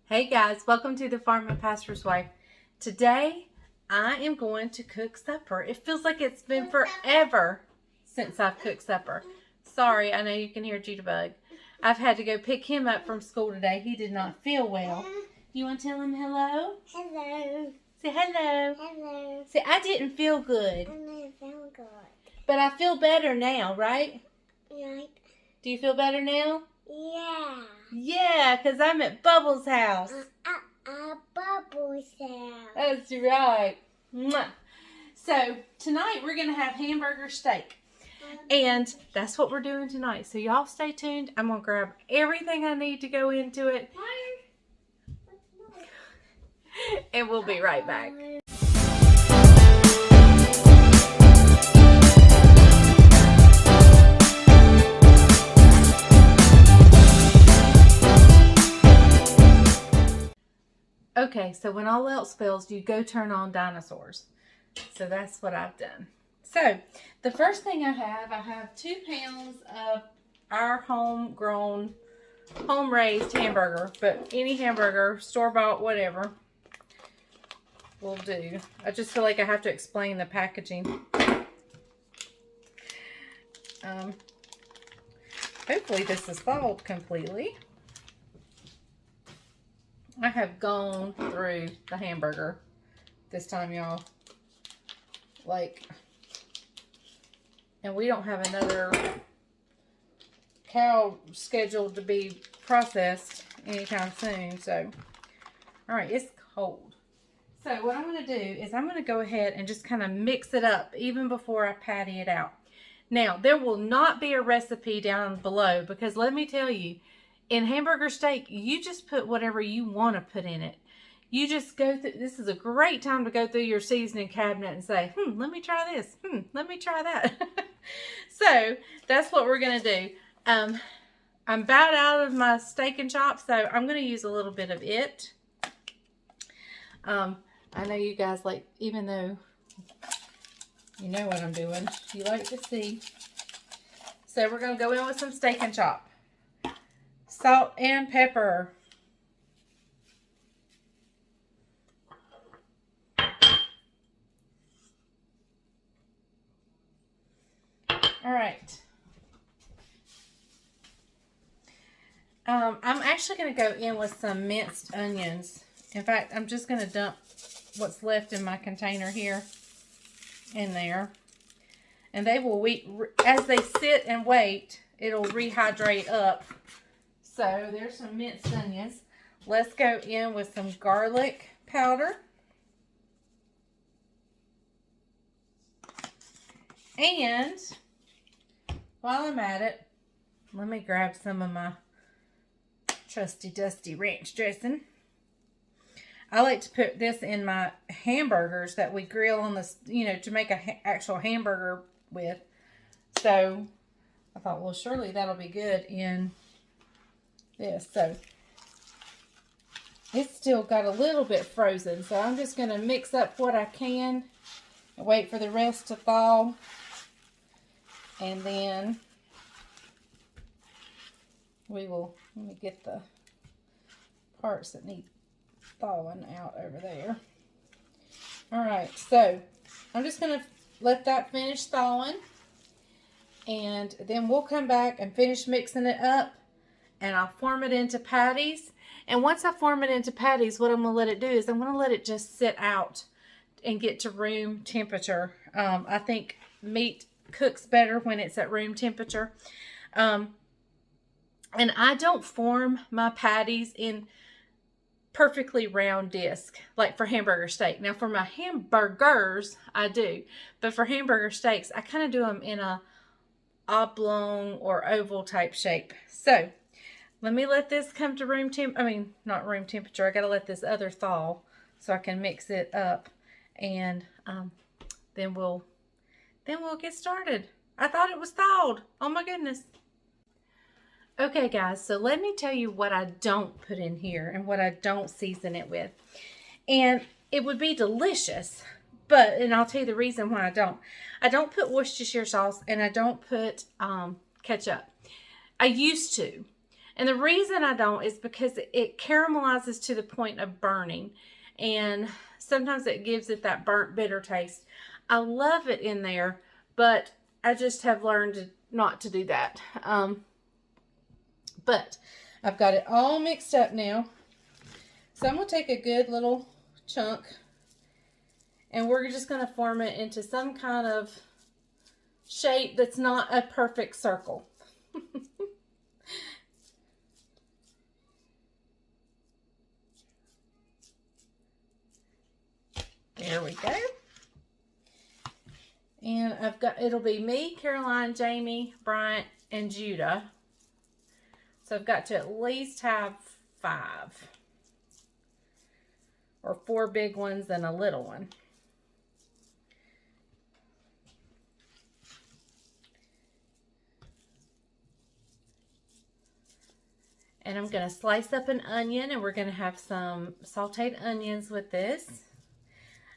Hey guys, welcome to the Farm and Pastor's Wife. Today I am going to cook supper. It feels like it's been forever since I've cooked supper. Sorry, I know you can hear Jitterbug. I've had to go pick him up from school today. He did not feel well. You want to tell him hello? Hello. Say hello. Hello. Say, I didn't feel good. I didn't feel good. But I feel better now, right? Right. Do you feel better now? Yeah. Yeah, because I'm at Bubbles' house. Bubbles house. That's right. Mwah. So tonight we're going to have hamburger steak. And that's what we're doing tonight. So y'all stay tuned. I'm going to grab everything I need to go into it. And we'll be right back. Okay, so when all else fails, you go turn on dinosaurs. So that's what I've done. So the first thing I have 2 pounds of our homegrown, home-raised hamburger, but any hamburger, store-bought, whatever, will do. I just feel like I have to explain the packaging. Hopefully this is thawed completely. I have gone through the hamburger this time, y'all. And we don't have another cow scheduled to be processed anytime soon. So, all right, it's cold. So what I'm going to do is I'm going to go ahead and just kind of mix it up even before I patty it out. Now, there will not be a recipe down below because let me tell you, in hamburger steak, you just put whatever you want to put in it. You just go through, this is a great time to go through your seasoning cabinet and say, let me try this. Let me try that. So that's what we're going to do. I'm about out of my steak and chops, so I'm going to use a little bit of it. I know you guys like, even though you know what I'm doing, you like to see. So we're going to go in with some steak and chop. Salt and pepper. All right. I'm actually going to go in with some minced onions. In fact, I'm just going to dump what's left in my container here in there. And they will wait, as they sit and wait, it'll rehydrate up. So there's some minced onions. Let's go in with some garlic powder. And while I'm at it, let me grab some of my trusty dusty ranch dressing. I like to put this in my hamburgers that we grill on this, to make an actual hamburger with. So I thought, well, surely that'll be good in this. So it's still got a little bit frozen, so I'm just going to mix up what I can and wait for the rest to thaw. And then we will, let me get the parts that need thawing out over there. All right, so I'm just going to let that finish thawing, and then we'll come back and finish mixing it up, and I'll form it into patties. And once I form it into patties, what I'm going to let it do is I'm going to let it just sit out and get to room temperature. I think meat cooks better when it's at room temperature. And I don't form my patties in perfectly round disc like for hamburger steak. Now for my hamburgers, I do. But for hamburger steaks, I kind of do them in a oblong or oval type shape. So let me let this come to not room temperature. I got to let this other thaw so I can mix it up. And then we'll get started. I thought it was thawed. Oh my goodness. Okay guys, so let me tell you what I don't put in here and what I don't season it with. And it would be delicious, and I'll tell you the reason why I don't. I don't put Worcestershire sauce and I don't put ketchup. I used to. And the reason I don't is because it caramelizes to the point of burning. And sometimes it gives it that burnt bitter taste. I love it in there, but I just have learned not to do that. But I've got it all mixed up now. So I'm going to take a good little chunk and we're just going to form it into some kind of shape that's not a perfect circle. There we go. And I've got, it'll be me, Caroline, Jamie, Bryant, and Judah. So I've got to at least have 5. Or 4 big ones and a little one. And I'm going to slice up an onion, and we're going to have some sauteed onions with this.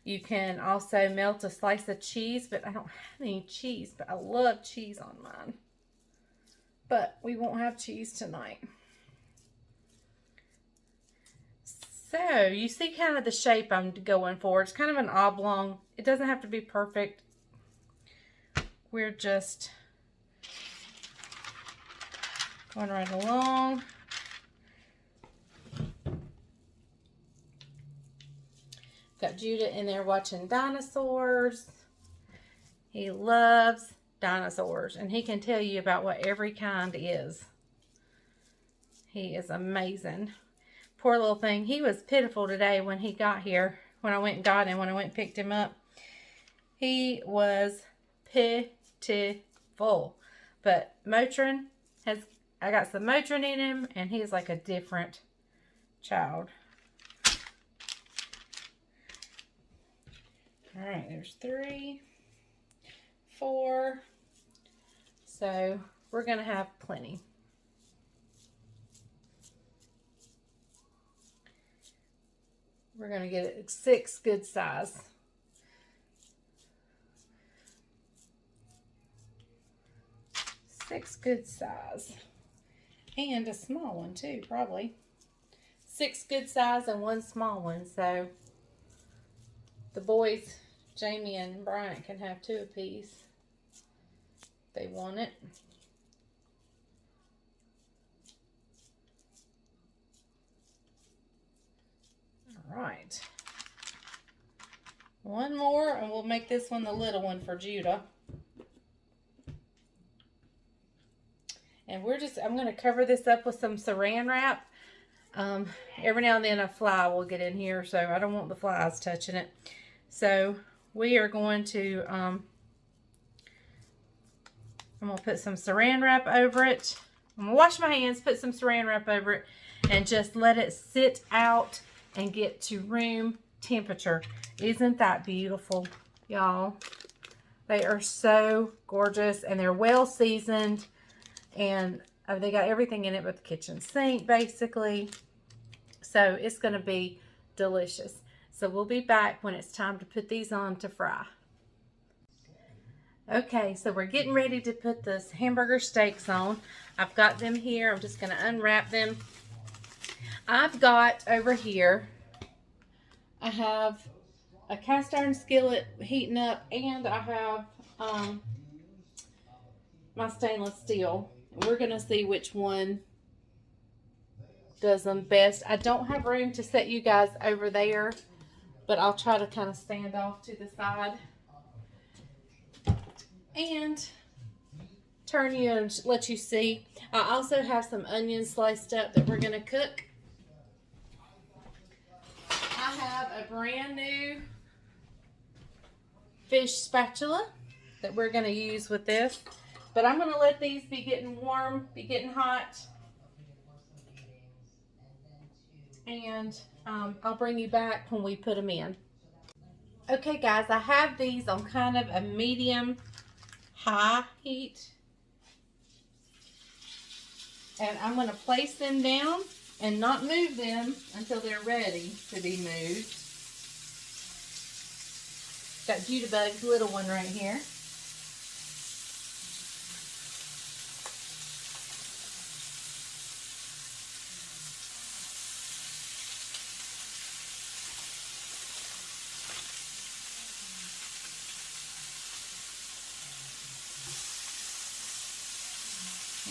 You can also melt a slice of cheese, but I don't have any cheese, but I love cheese on mine. But we won't have cheese tonight. So you see kind of the shape I'm going for. It's kind of an oblong. It doesn't have to be perfect. We're just going right along. Got Judah in there watching dinosaurs. He loves dinosaurs, and he can tell you about what every kind is. He is amazing. Poor little thing. He was pitiful today when he got here. When I went and got him, when I went and picked him up. He was pitiful. But Madren I got some Madren in him, and he's like a different child. All right, there's 3, 4. So we're going to have plenty. We're going to get it 6 good size. Six good size. And a small one too, probably. 6 good size and 1 small one. So the boys, Jamie and Bryant, can have 2 apiece if they want it. All right. 1 more, and we'll make this one the little one for Judah. And I'm going to cover this up with some saran wrap. Every now and then a fly will get in here, so I don't want the flies touching it. So we are going to, I'm going to put some saran wrap over it. I'm going to wash my hands, put some saran wrap over it, and just let it sit out and get to room temperature. Isn't that beautiful, y'all? They are so gorgeous, and they're well seasoned. And they got everything in it but the kitchen sink, basically. So it's going to be delicious. So we'll be back when it's time to put these on to fry. Okay, so we're getting ready to put this hamburger steaks on. I've got them here. I'm just going to unwrap them. I've got over here, I have a cast iron skillet heating up, and I have my stainless steel. We're going to see which one does them best. I don't have room to set you guys over there, but I'll try to kind of stand off to the side and turn you and let you see. I also have some onions sliced up that we're going to cook. I have a brand new fish spatula that we're going to use with this. But I'm going to let these be getting warm, be getting hot. And I'll bring you back when we put them in. Okay, guys, I have these on kind of a medium-high heat. And I'm going to place them down and not move them until they're ready to be moved. Got Judabug's little one right here.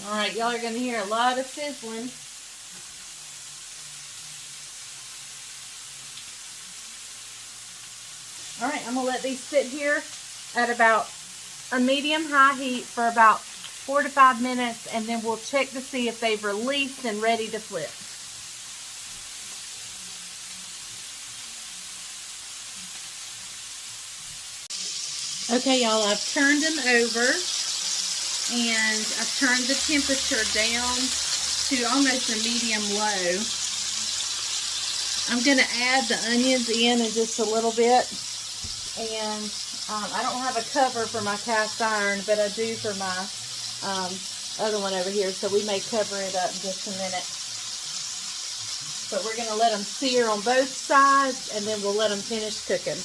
All right, y'all are going to hear a lot of sizzling. All right, I'm going to let these sit here at about a medium-high heat for about 4 to 5 minutes, and then we'll check to see if they've released and ready to flip. Okay, y'all, I've turned them over, and I've turned the temperature down to almost a medium-low. I'm going to add the onions in just a little bit, and I don't have a cover for my cast iron, but I do for my other one over here, so we may cover it up in just a minute. But we're going to let them sear on both sides, and then we'll let them finish cooking.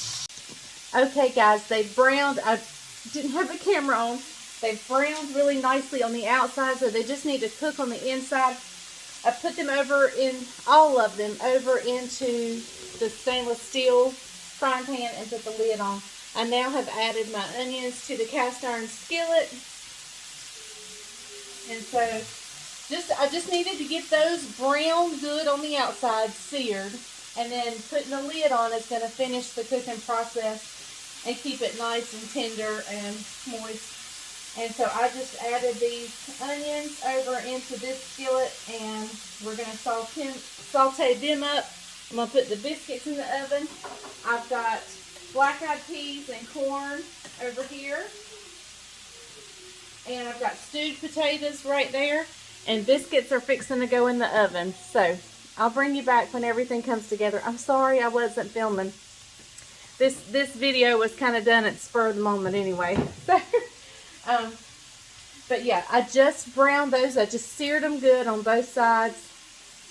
Okay, guys, they've browned. I didn't have the camera on. They've browned really nicely on the outside, so they just need to cook on the inside. I put them over in, all of them, over into the stainless steel frying pan and put the lid on. I now have added my onions to the cast iron skillet. And so, I just needed to get those browned good on the outside, seared. And then putting the lid on is going to finish the cooking process and keep it nice and tender and moist. And so I just added these onions over into this skillet, and we're going to saute them up. I'm going to put the biscuits in the oven. I've got black-eyed peas and corn over here. And I've got stewed potatoes right there. And biscuits are fixing to go in the oven. So I'll bring you back when everything comes together. I'm sorry I wasn't filming. This video was kind of done at the spur of the moment anyway. So, but yeah, I just browned those. I just seared them good on both sides.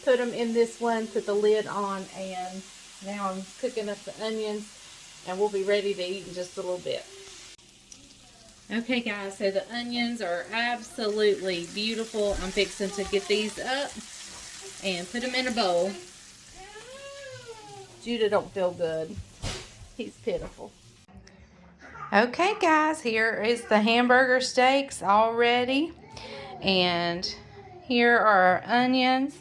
Put them in this one, put the lid on, and now I'm cooking up the onions, and we'll be ready to eat in just a little bit. Okay, guys, so the onions are absolutely beautiful. I'm fixing to get these up and put them in a bowl. Judah don't feel good. He's pitiful. Okay, guys, here is the hamburger steaks all ready. And here are our onions,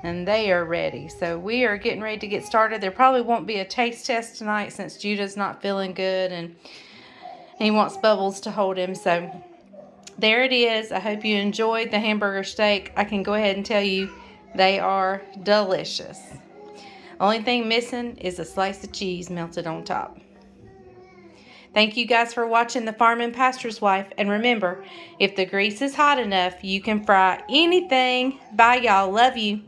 and they are ready. So we are getting ready to get started. There probably won't be a taste test tonight since Judah's not feeling good and he wants Bubbles to hold him. So there it is. I hope you enjoyed the hamburger steak. I can go ahead and tell you they are delicious. Only thing missing is a slice of cheese melted on top. Thank you guys for watching The Farm & Pastor's Wife. And remember, if the grease is hot enough, you can fry anything. Bye, y'all. Love you.